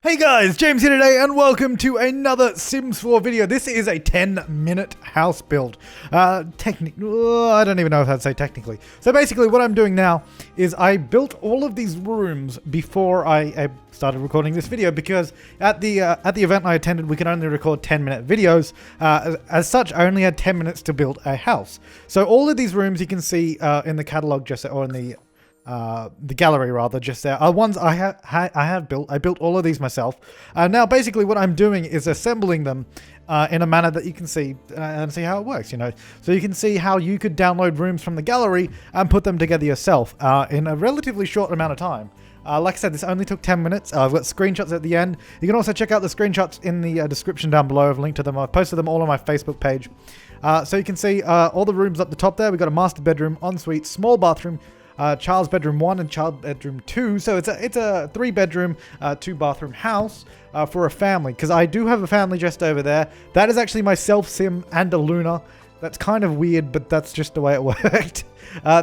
Hey guys, James here today and welcome to another Sims 4 video. This is a 10-minute house build. I don't even know if I'd say technically. So basically what I'm doing now is I built all of these rooms before I started recording this video because at the event I attended we could only record 10-minute videos. As such, I only had 10 minutes to build a house. So all of these rooms you can see in the catalog just or in the gallery rather, just there are ones I have built. I built all of these myself. Now basically what I'm doing is assembling them in a manner that you can see and see how it works, you know. So you can see how you could download rooms from the gallery and put them together yourself in a relatively short amount of time. Like I said, this only took 10 minutes. I've got screenshots at the end. You can also check out the screenshots in the description down below. I've linked to them. I've posted them all on my Facebook page. So you can see all the rooms up the top there. We've got a master bedroom, ensuite, small bathroom, child's bedroom 1 and child bedroom 2. So it's a 3-bedroom, 2-bathroom house for a family. Because I do have a family just over there. That is actually myself, Sim, and a Luna. That's kind of weird, but that's just the way it worked.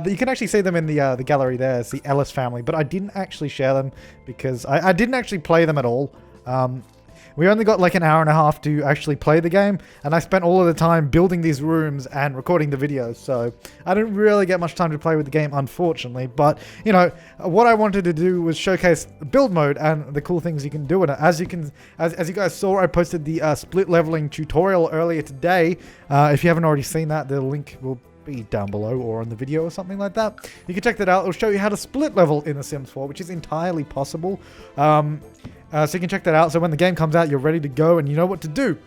You can actually see them in the gallery there. It's the Ellis family, but I didn't actually share them because I didn't actually play them at all. We only got like an hour and a half to actually play the game, and I spent all of the time building these rooms and recording the videos, so I didn't really get much time to play with the game, unfortunately. But, you know, what I wanted to do was showcase build mode and the cool things you can do in it. As you guys saw, I posted the split leveling tutorial earlier today. If you haven't already seen that, the link will be down below or on the video or something like that. You can check that out. It'll show you how to split level in The Sims 4, which is entirely possible. So you can check that out. So when the game comes out, you're ready to go and you know what to do.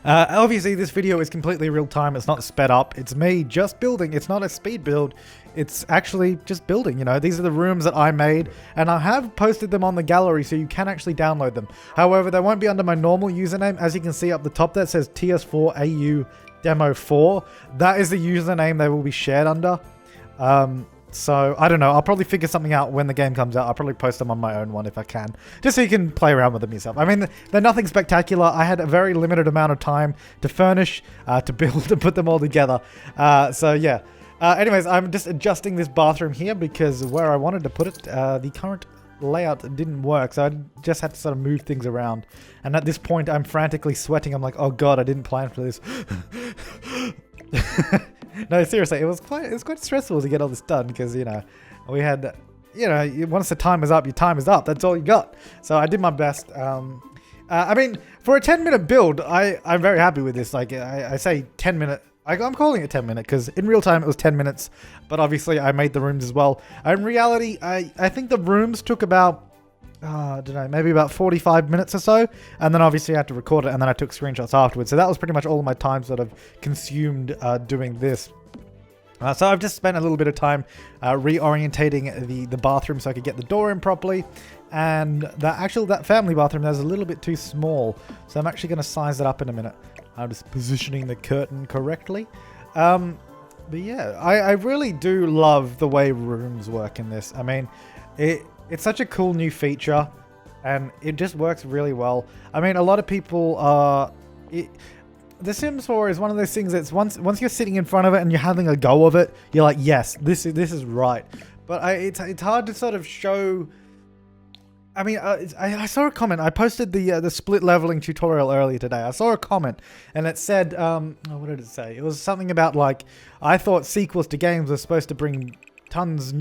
Obviously, this video is completely real time. It's not sped up. It's me just building. It's not a speed build. It's actually just building. You know, these are the rooms that I made, and I have posted them on the gallery so you can actually download them. However, they won't be under my normal username. As you can see up the top there, it says TS4AU Demo 4. That is the username they will be shared under. So, I don't know. I'll probably figure something out when the game comes out. I'll probably post them on my own one if I can. Just so you can play around with them yourself. I mean, they're nothing spectacular. I had a very limited amount of time to furnish, to build, and put them all together. So, yeah. Anyways, I'm just adjusting this bathroom here because where I wanted to put it, the current layout didn't work. So, I just had to sort of move things around. And at this point, I'm frantically sweating. I'm like, oh god, I didn't plan for this. No, seriously, it was quite stressful to get all this done because, you know, we had, you know, once the time is up, your time is up. That's all you got. So I did my best. I mean, for a 10-minute build, I'm very happy with this. Like, I say 10-minute. I'm calling it 10-minute because in real time it was 10 minutes. But obviously I made the rooms as well. In reality, I think the rooms took about, I don't know, maybe about 45 minutes or so. And then obviously I had to record it and then I took screenshots afterwards. So that was pretty much all of my time sort of consumed doing this. So I've just spent a little bit of time reorientating the bathroom so I could get the door in properly. And that family bathroom is a little bit too small. So I'm actually going to size it up in a minute. I'm just positioning the curtain correctly. But yeah, I really do love the way rooms work in this. I mean, it's such a cool new feature, and it just works really well. I mean, a lot of people The Sims 4 is one of those things that's once you're sitting in front of it and you're having a go of it, you're like, yes, this is right. But it's hard to sort of show. I mean, I saw a comment. I posted the split leveling tutorial earlier today. I saw a comment and it said, what did it say? It was something about like, I thought sequels to games were supposed to bring tons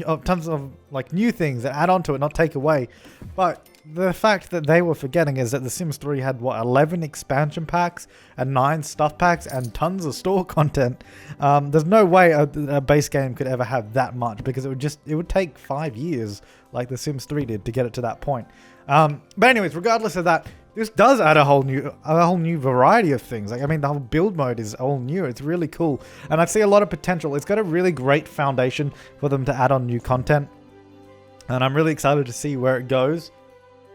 of like new things that add on to it, not take away. But the fact that they were forgetting is that The Sims 3 had, what, 11 expansion packs and 9 stuff packs and tons of store content. There's no way a base game could ever have that much because it would take 5 years like The Sims 3 did to get it to that point. But anyways, regardless of that, this does add a whole new variety of things. Like, I mean, the whole build mode is all new. It's really cool. And I see a lot of potential. It's got a really great foundation for them to add on new content. And I'm really excited to see where it goes.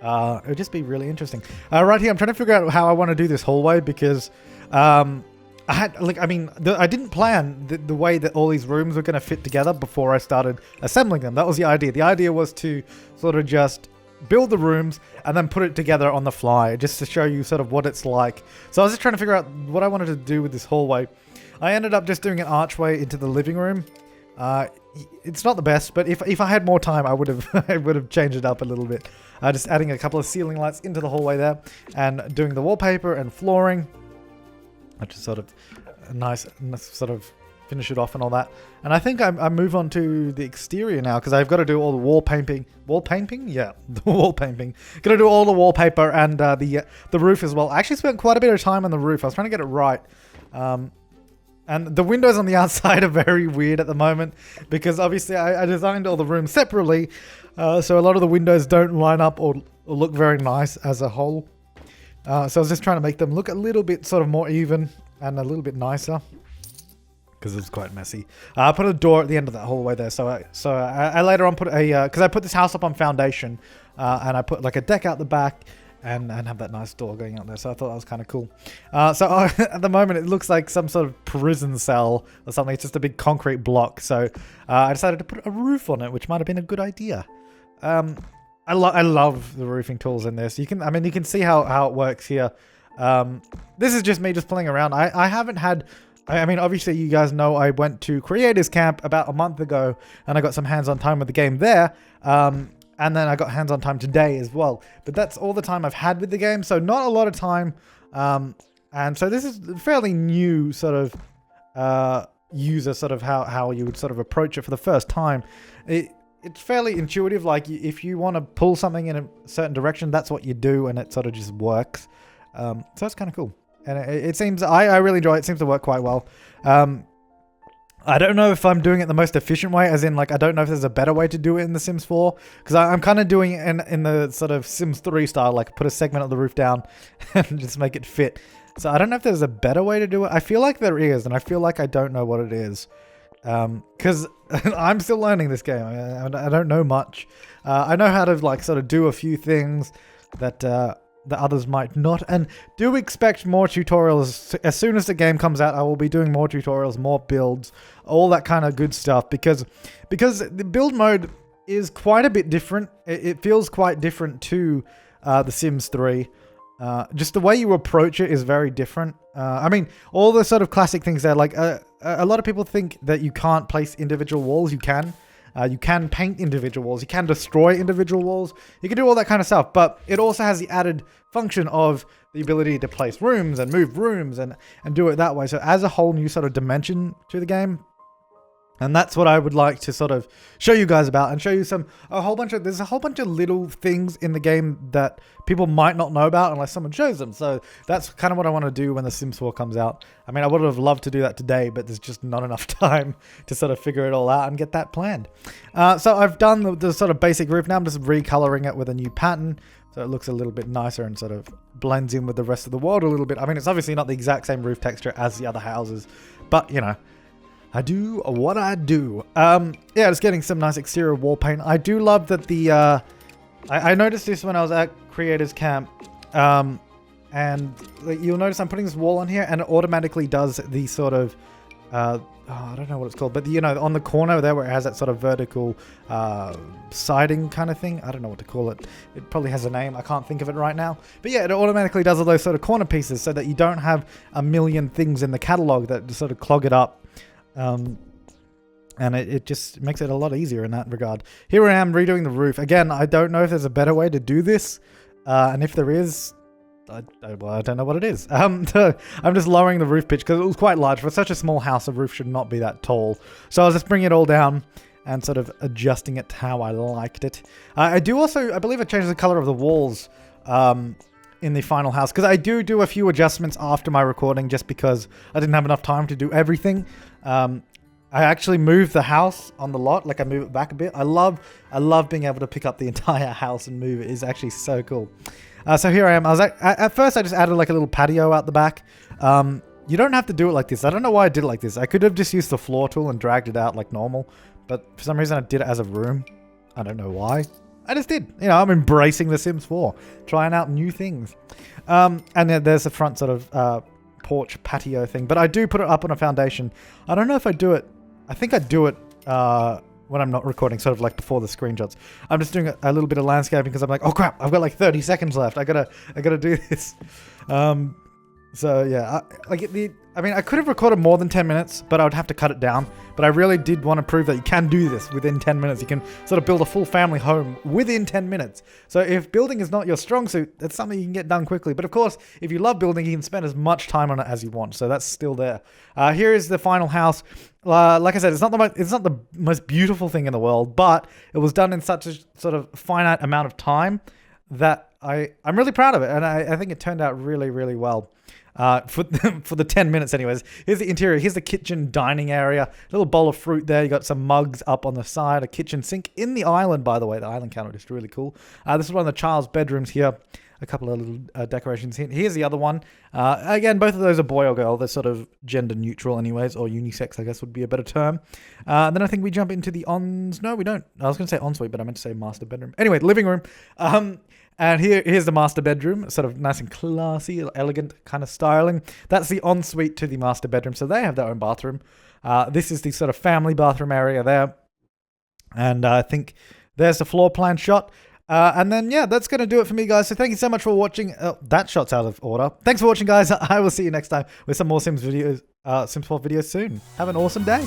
It would just be really interesting. Right here, I'm trying to figure out how I want to do this hallway because I didn't plan the way that all these rooms were going to fit together before I started assembling them. That was the idea. The idea was to sort of just build the rooms and then put it together on the fly just to show you sort of what it's like. So I was just trying to figure out what I wanted to do with this hallway. I ended up just doing an archway into the living room. it's not the best, but if I had more time, I would have I would have changed it up a little bit. Just adding a couple of ceiling lights into the hallway there, and doing the wallpaper and flooring, which is sort of a nice sort of finish it off and all that. And I think I move on to the exterior now, because I've got to do all the wall painting. Wall painting? Yeah, the wall painting. Got to do all the wallpaper and the roof as well. I actually spent quite a bit of time on the roof. I was trying to get it right. And the windows on the outside are very weird at the moment, because obviously I designed all the rooms separately. So a lot of the windows don't line up or look very nice as a whole. So I was just trying to make them look a little bit sort of more even and a little bit nicer, because it's quite messy. I put a door at the end of that hallway there. So I later on put a, because I put this house up on foundation, and I put like a deck out the back, and have that nice door going out there. So I thought that was kind of cool. So at the moment, it looks like some sort of prison cell or something. It's just a big concrete block. So I decided to put a roof on it, which might have been a good idea. I love the roofing tools in this. You can see how it works here. This is just me just playing around. I haven't had... I mean, obviously, you guys know I went to Creators Camp about a month ago, and I got some hands-on time with the game there. And then I got hands-on time today as well. But that's all the time I've had with the game, so not a lot of time. And so this is a fairly new sort of user, sort of how you would sort of approach it for the first time. It's fairly intuitive. Like, if you want to pull something in a certain direction, that's what you do, and it sort of just works. So that's kind of cool. And it seems, I really enjoy it. It seems to work quite well. I don't know if I'm doing it the most efficient way, as in, like, I don't know if there's a better way to do it in The Sims 4, because I'm kind of doing it in the sort of Sims 3 style, like put a segment of the roof down and just make it fit. So I don't know if there's a better way to do it. I feel like there is, and I feel like I don't know what it is, because I'm still learning this game. I don't know much. I know how to, like, sort of do a few things that the others might not, and do expect more tutorials. As soon as the game comes out, I will be doing more tutorials, more builds, all that kind of good stuff, because the build mode is quite a bit different. It feels quite different to The Sims 3. Just the way you approach it is very different. I mean, all the sort of classic things there, like a lot of people think that you can't place individual walls. You can. You can paint individual walls. You can destroy individual walls. You can do all that kind of stuff. But it also has the added function of the ability to place rooms and move rooms and do it that way. So it adds a whole new sort of dimension to the game. And that's what I would like to sort of show you guys about, and show you there's a whole bunch of little things in the game that people might not know about unless someone shows them. So that's kind of what I want to do when The Sims 4 comes out. I mean, I would have loved to do that today, but there's just not enough time to sort of figure it all out and get that planned. So I've done the sort of basic roof. Now I'm just recoloring it with a new pattern, so it looks a little bit nicer and sort of blends in with the rest of the world a little bit. I mean, it's obviously not the exact same roof texture as the other houses, but, you know, I do what I do. Yeah, just getting some nice exterior wall paint. I do love that the... I noticed this when I was at Creators Camp. And you'll notice I'm putting this wall on here, and it automatically does the sort of... I don't know what it's called, but you know, on the corner there where it has that sort of vertical siding kind of thing. I don't know what to call it. It probably has a name. I can't think of it right now. But yeah, it automatically does all those sort of corner pieces so that you don't have a million things in the catalog that just sort of clog it up. And it just makes it a lot easier in that regard. Here I am redoing the roof. Again, I don't know if there's a better way to do this. And if there is, I don't know what it is. I'm just lowering the roof pitch because it was quite large. For such a small house, a roof should not be that tall. So I was just bringing it all down and sort of adjusting it to how I liked it. I believe I changed the color of the walls in the final house, because I do a few adjustments after my recording just because I didn't have enough time to do everything. I actually moved the house on the lot, like I move it back a bit. I love being able to pick up the entire house and move it. It's actually so cool. So here I am. At first I just added like a little patio out the back. You don't have to do it like this. I don't know why I did it like this. I could have just used the floor tool and dragged it out like normal, but for some reason I did it as a room. I don't know why. I just did. You know, I'm embracing The Sims 4, trying out new things. And then there's the front sort of porch patio thing, but I do put it up on a foundation. I don't know if I do it. I think I do it when I'm not recording, sort of like before the screenshots. I'm just doing a little bit of landscaping because I'm like, oh crap, I've got like 30 seconds left. I gotta do this. So yeah, I mean, I could have recorded more than 10 minutes, but I would have to cut it down. But I really did want to prove that you can do this within 10 minutes. You can sort of build a full family home within 10 minutes. So if building is not your strong suit, that's something you can get done quickly. But of course, if you love building, you can spend as much time on it as you want. So that's still there. Here is the final house. Like I said, it's not the most beautiful thing in the world, but it was done in such a sort of finite amount of time that I'm really proud of it. And I think it turned out really, really well. For the 10 minutes anyways. Here's the interior. Here's the kitchen dining area. A little bowl of fruit there. You got some mugs up on the side. A kitchen sink in the island, by the way. The island counter is really cool. This is one of the child's bedrooms here. A couple of little decorations. Here's the other one. Again, both of those are boy or girl. They're sort of gender neutral anyways, or unisex, I guess would be a better term. Then I think we jump into the No, we don't. I was going to say ensuite, but I meant to say master bedroom. Anyway, living room. And here's the master bedroom, sort of nice and classy, elegant kind of styling. That's the ensuite to the master bedroom. So they have their own bathroom. This is the sort of family bathroom area there. And I think there's the floor plan shot. And then, yeah, that's going to do it for me, guys. So thank you so much for watching. That shot's out of order. Thanks for watching, guys. I will see you next time with some more Sims videos, Sims 4 videos soon. Have an awesome day.